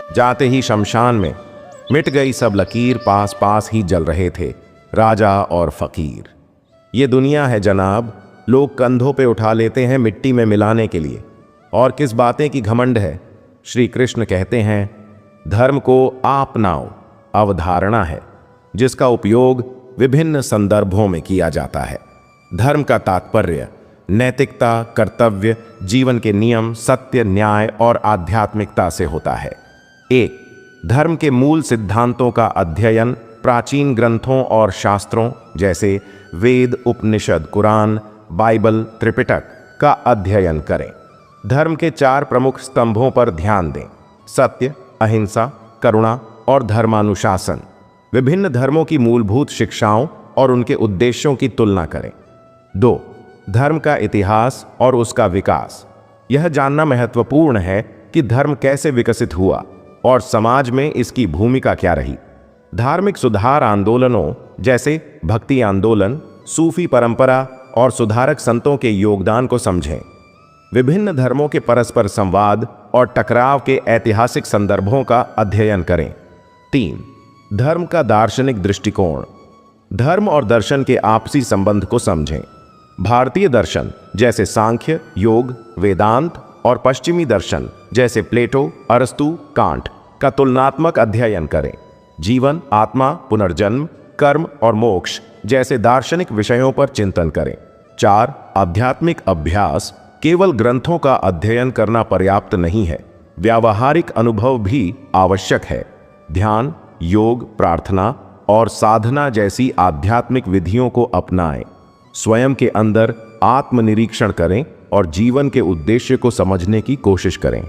जाते ही शमशान में मिट गई सब लकीर, पास पास ही जल रहे थे राजा और फकीर। ये दुनिया है जनाब, लोग कंधों पे उठा लेते हैं मिट्टी में मिलाने के लिए, और किस बातें की घमंड है। श्री कृष्ण कहते हैं, धर्म को आपनाओ अवधारणा है जिसका उपयोग विभिन्न संदर्भों में किया जाता है। धर्म का तात्पर्य नैतिकता, कर्तव्य, जीवन के नियम, सत्य, न्याय और आध्यात्मिकता से होता है। 1. धर्म के मूल सिद्धांतों का अध्ययन प्राचीन ग्रंथों और शास्त्रों जैसे वेद, उपनिषद, कुरान, बाइबल, त्रिपिटक का अध्ययन करें। धर्म के 4 प्रमुख स्तंभों पर ध्यान दें: सत्य, अहिंसा, करुणा और धर्मानुशासन। विभिन्न धर्मों की मूलभूत शिक्षाओं और उनके उद्देश्यों की तुलना करें। 2. धर्म का इतिहास और उसका विकास। यह जानना महत्वपूर्ण है कि धर्म कैसे विकसित हुआ और समाज में इसकी भूमिका क्या रही। धार्मिक सुधार आंदोलनों जैसे भक्ति आंदोलन, सूफी परंपरा और सुधारक संतों के योगदान को समझें। विभिन्न धर्मों के परस्पर संवाद और टकराव के ऐतिहासिक संदर्भों का अध्ययन करें। 3. धर्म का दार्शनिक दृष्टिकोण। धर्म और दर्शन के आपसी संबंध को समझें। भारतीय दर्शन जैसे सांख्य, योग, वेदांत और पश्चिमी दर्शन जैसे प्लेटो, अरस्तु, कांट का तुलनात्मक अध्ययन करें। जीवन, आत्मा, पुनर्जन्म, कर्म और मोक्ष जैसे दार्शनिक विषयों पर चिंतन करें। 4. आध्यात्मिक अभ्यास। केवल ग्रंथों का अध्ययन करना पर्याप्त नहीं है, व्यावहारिक अनुभव भी आवश्यक है। ध्यान, योग, प्रार्थना और साधना जैसी आध्यात्मिक विधियों को अपनाएं। स्वयं के अंदर आत्मनिरीक्षण करें और जीवन के उद्देश्य को समझने की कोशिश करें।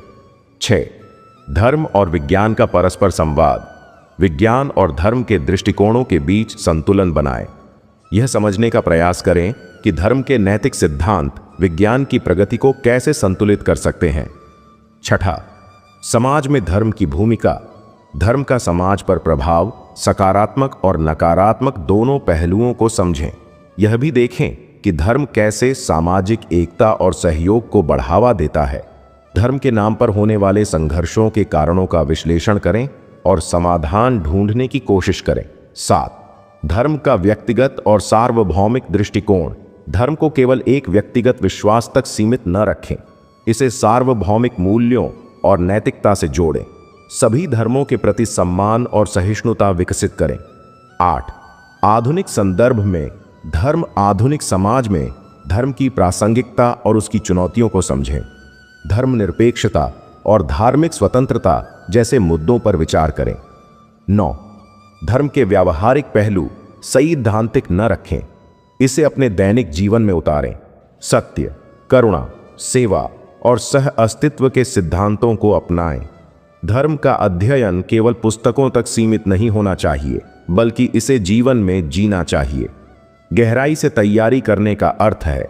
6. धर्म और विज्ञान का परस्पर संवाद। विज्ञान और धर्म के दृष्टिकोणों के बीच संतुलन बनाएं। यह समझने का प्रयास करें कि धर्म के नैतिक सिद्धांत विज्ञान की प्रगति को कैसे संतुलित कर सकते हैं। 6. समाज में धर्म की भूमिका। धर्म का समाज पर प्रभाव सकारात्मक और नकारात्मक दोनों पहलुओं को समझें। यह भी देखें कि धर्म कैसे सामाजिक एकता और सहयोग को बढ़ावा देता है। धर्म के नाम पर होने वाले संघर्षों के कारणों का विश्लेषण करें और समाधान ढूंढने की कोशिश करें। 7. धर्म का व्यक्तिगत और सार्वभौमिक दृष्टिकोण। धर्म को केवल एक व्यक्तिगत विश्वास तक सीमित न रखें, इसे सार्वभौमिक मूल्यों और नैतिकता से जोड़ें। सभी धर्मों के प्रति सम्मान और सहिष्णुता विकसित करें। 8. आधुनिक संदर्भ में धर्म। आधुनिक समाज में धर्म की प्रासंगिकता और उसकी चुनौतियों को समझें। धर्मनिरपेक्षता और धार्मिक स्वतंत्रता जैसे मुद्दों पर विचार करें। 9. धर्म के व्यावहारिक पहलू सैद्धांतिक न रखें, इसे अपने दैनिक जीवन में उतारें। सत्य, करुणा, सेवा और सह अस्तित्व के सिद्धांतों को अपनाएं। धर्म का अध्ययन केवल पुस्तकों तक सीमित नहीं होना चाहिए, बल्कि इसे जीवन में जीना चाहिए। गहराई से तैयारी करने का अर्थ है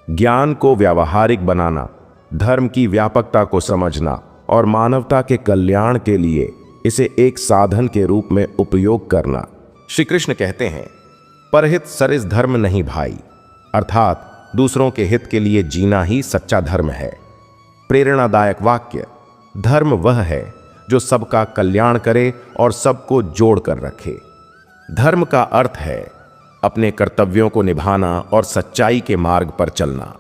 ज्ञान को व्यावहारिक बनाना, धर्म की व्यापकता को समझना और मानवता के कल्याण के लिए इसे एक साधन के रूप में उपयोग करना। श्री कृष्ण कहते हैं, परहित सरिस धर्म नहीं भाई, अर्थात दूसरों के हित के लिए जीना ही सच्चा धर्म है। प्रेरणादायक वाक्य। धर्म वह है जो सबका कल्याण करे और सबको जोड़ कर रखे। धर्म का अर्थ है अपने कर्तव्यों को निभाना और सच्चाई के मार्ग पर चलना।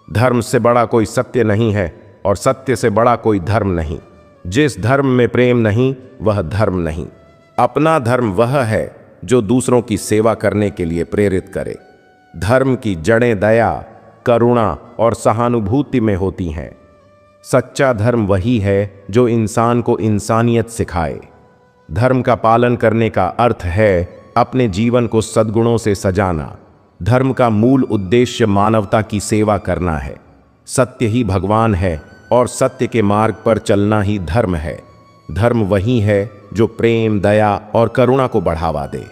धर्म से बड़ा कोई सत्य नहीं है और सत्य से बड़ा कोई धर्म नहीं। जिस धर्म में प्रेम नहीं वह धर्म नहीं। अपना धर्म वह है जो दूसरों की सेवा करने के लिए प्रेरित करे। धर्म की जड़ें दया, करुणा और सहानुभूति में होती हैं। सच्चा धर्म वही है जो इंसान को इंसानियत सिखाए। धर्म का पालन करने का अर्थ है अपने जीवन को सद्गुणों से सजाना। धर्म का मूल उद्देश्य मानवता की सेवा करना है। सत्य ही भगवान है और सत्य के मार्ग पर चलना ही धर्म है। धर्म वही है जो प्रेम, दया और करुणा को बढ़ावा दे।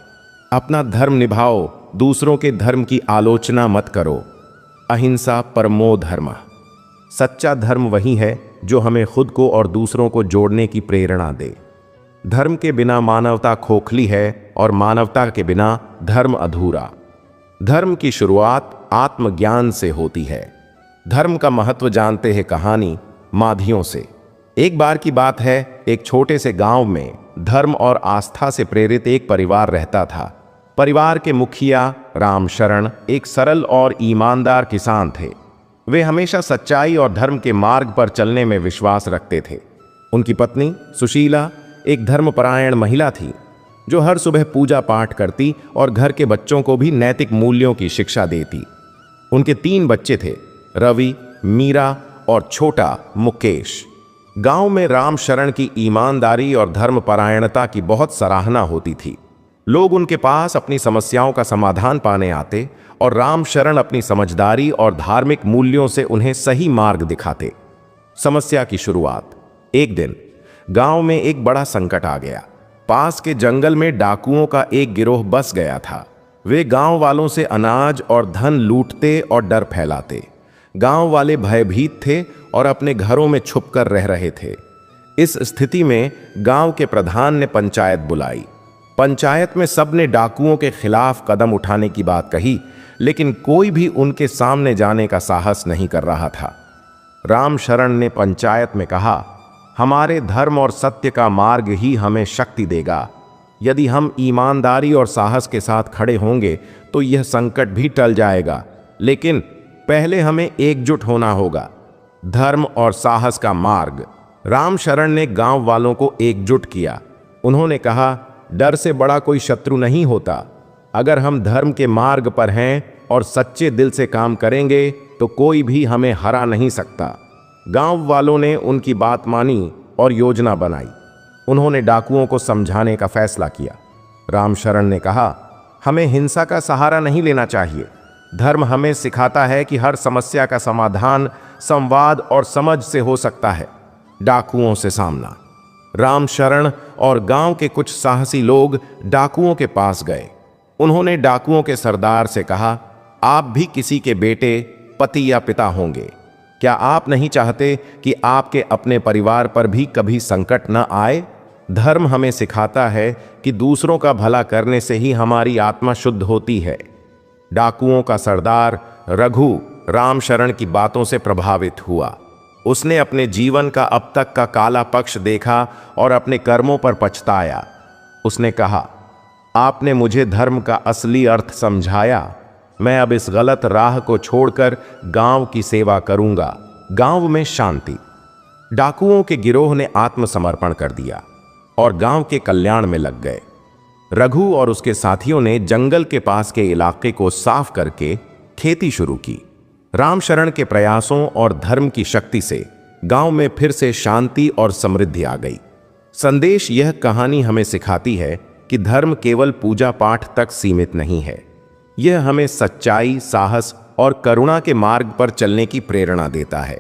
अपना धर्म निभाओ, दूसरों के धर्म की आलोचना मत करो। अहिंसा परमो धर्मः। सच्चा धर्म वही है जो हमें खुद को और दूसरों को जोड़ने की प्रेरणा दे। धर्म के बिना मानवता खोखली है और मानवता के बिना धर्म अधूरा। धर्म की शुरुआत आत्मज्ञान से होती है। धर्म का महत्व जानते हैं कहानी माधियों से। एक बार की बात है, एक छोटे से गांव में धर्म और आस्था से प्रेरित एक परिवार रहता था। परिवार के मुखिया रामशरण एक सरल और ईमानदार किसान थे। वे हमेशा सच्चाई और धर्म के मार्ग पर चलने में विश्वास रखते थे। उनकी पत्नी सुशीला एक धर्मपरायण महिला थी, जो हर सुबह पूजा पाठ करती और घर के बच्चों को भी नैतिक मूल्यों की शिक्षा देती। उनके 3 बच्चे थे, रवि, मीरा और छोटा मुकेश। गांव में रामशरण की ईमानदारी और धर्मपरायणता की बहुत सराहना होती थी। लोग उनके पास अपनी समस्याओं का समाधान पाने आते और रामशरण अपनी समझदारी और धार्मिक मूल्यों से उन्हें सही मार्ग दिखाते। समस्या की शुरुआत। एक दिन गांव में एक बड़ा संकट आ गया। पास के जंगल में डाकुओं का एक गिरोह बस गया था। वे गांव वालों से अनाज और धन लूटते और डर फैलाते। गांव वाले भयभीत थे और अपने घरों में छुपकर रह रहे थे। इस स्थिति में गांव के प्रधान ने पंचायत बुलाई। पंचायत में सबने डाकुओं के खिलाफ कदम उठाने की बात कही, लेकिन कोई भी उनके सामने जाने का साहस नहीं कर रहा था। रामशरण ने पंचायत में कहा, हमारे धर्म और सत्य का मार्ग ही हमें शक्ति देगा। यदि हम ईमानदारी और साहस के साथ खड़े होंगे तो यह संकट भी टल जाएगा, लेकिन पहले हमें एकजुट होना होगा। धर्म और साहस का मार्ग। रामशरण ने गांव वालों को एकजुट किया। उन्होंने कहा, डर से बड़ा कोई शत्रु नहीं होता। अगर हम धर्म के मार्ग पर हैं और सच्चे दिल से काम करेंगे तो कोई भी हमें हरा नहीं सकता। गांव वालों ने उनकी बात मानी और योजना बनाई। उन्होंने डाकुओं को समझाने का फैसला किया। रामशरण ने कहा, हमें हिंसा का सहारा नहीं लेना चाहिए। धर्म हमें सिखाता है कि हर समस्या का समाधान संवाद और समझ से हो सकता है। डाकुओं से सामना। रामशरण और गांव के कुछ साहसी लोग डाकुओं के पास गए। उन्होंने डाकुओं के सरदार से कहा, आप भी किसी के बेटे, पति या पिता होंगे। क्या आप नहीं चाहते कि आपके अपने परिवार पर भी कभी संकट न आए? धर्म हमें सिखाता है कि दूसरों का भला करने से ही हमारी आत्मा शुद्ध होती है। डाकुओं का सरदार रघु रामशरण की बातों से प्रभावित हुआ। उसने अपने जीवन का अब तक का काला पक्ष देखा और अपने कर्मों पर पछताया। उसने कहा, आपने मुझे धर्म का असली अर्थ समझाया। मैं अब इस गलत राह को छोड़कर गांव की सेवा करूंगा। गांव में शांति। डाकुओं के गिरोह ने आत्मसमर्पण कर दिया और गांव के कल्याण में लग गए। रघु और उसके साथियों ने जंगल के पास के इलाके को साफ करके खेती शुरू की। रामशरण के प्रयासों और धर्म की शक्ति से गांव में फिर से शांति और समृद्धि आ गई। संदेश यह कहानी हमें सिखाती है कि धर्म केवल पूजा पाठ तक सीमित नहीं है। यह हमें सच्चाई, साहस और करुणा के मार्ग पर चलने की प्रेरणा देता है।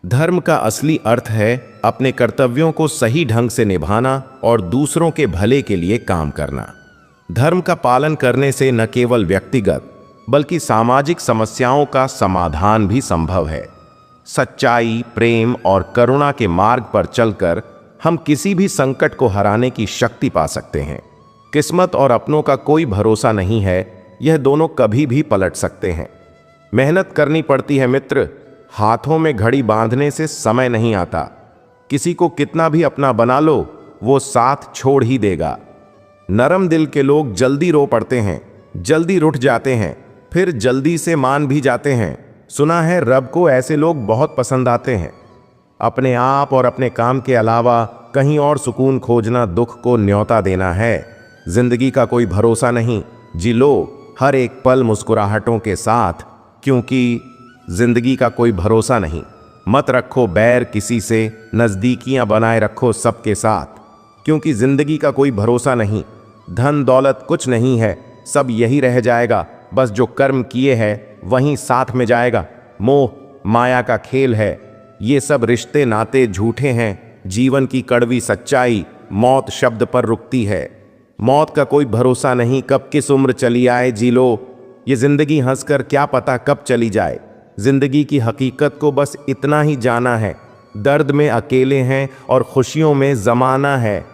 धर्म का असली अर्थ है अपने कर्तव्यों को सही ढंग से निभाना और दूसरों के भले के लिए काम करना। धर्म का पालन करने से न केवल व्यक्तिगत बल्कि सामाजिक समस्याओं का समाधान भी संभव है। सच्चाई, प्रेम और करुणा के मार्ग पर चलकर हम किसी भी संकट को हराने की शक्ति पा सकते हैं। किस्मत और अपनों का कोई भरोसा नहीं है, यह दोनों कभी भी पलट सकते हैं। मेहनत करनी पड़ती है मित्र। हाथों में घड़ी बांधने से समय नहीं आता। किसी को कितना भी अपना बना लो, वो साथ छोड़ ही देगा। नरम दिल के लोग जल्दी रो पड़ते हैं, जल्दी रुठ जाते हैं, फिर जल्दी से मान भी जाते हैं। सुना है रब को ऐसे लोग बहुत पसंद आते हैं। अपने आप और अपने काम के अलावा कहीं और सुकून खोजना दुख को न्योता देना है। जिंदगी का कोई भरोसा नहीं, जी लो हर एक पल मुस्कुराहटों के साथ, क्योंकि जिंदगी का कोई भरोसा नहीं। मत रखो बैर किसी से, नज़दीकियां बनाए रखो सबके साथ, क्योंकि जिंदगी का कोई भरोसा नहीं। धन दौलत कुछ नहीं है, सब यही रह जाएगा। बस जो कर्म किए हैं वहीं साथ में जाएगा। मोह माया का खेल है। ये सब रिश्ते नाते झूठे हैं। जीवन की कड़वी सच्चाई मौत शब्द पर रुकती है। मौत का कोई भरोसा नहीं, कब किस उम्र चली आए, जी लो। ये जिंदगी हंसकर क्या पता कब चली जाए। जिंदगी की हकीकत को बस इतना ही जाना है, दर्द में अकेले हैं और खुशियों में ज़माना है।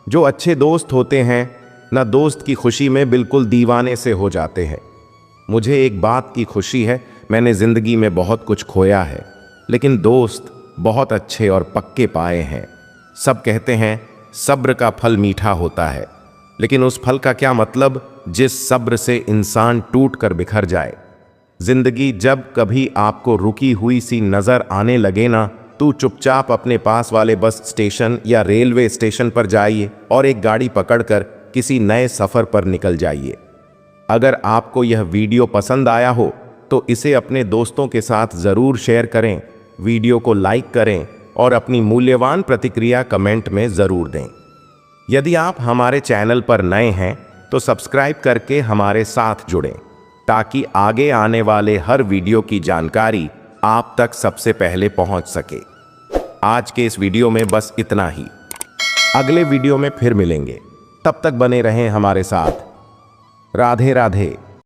जो अच्छे दोस्त होते हैं ना दोस्त की खुशी में बिल्कुल दीवाने से हो जाते हैं। मुझे एक बात की खुशी है, मैंने ज़िंदगी में बहुत कुछ खोया है, लेकिन दोस्त बहुत अच्छे और पक्के पाए हैं। सब कहते हैं सब्र का फल मीठा होता है, लेकिन उस फल का क्या मतलब जिस सब्र से इंसान टूट कर बिखर जाए। जिंदगी जब कभी आपको रुकी हुई सी नजर आने लगे ना, तो चुपचाप अपने पास वाले बस स्टेशन या रेलवे स्टेशन पर जाइए और एक गाड़ी पकड़कर किसी नए सफर पर निकल जाइए। अगर आपको यह वीडियो पसंद आया हो तो इसे अपने दोस्तों के साथ जरूर शेयर करें, वीडियो को लाइक करें और अपनी मूल्यवान प्रतिक्रिया कमेंट में जरूर दें। यदि आप हमारे चैनल पर नए हैं तो सब्सक्राइब करके हमारे साथ जुड़ें, ताकि आगे आने वाले हर वीडियो की जानकारी आप तक सबसे पहले पहुंच सके। आज के इस वीडियो में बस इतना ही। अगले वीडियो में फिर मिलेंगे, तब तक बने रहें हमारे साथ। राधे राधे।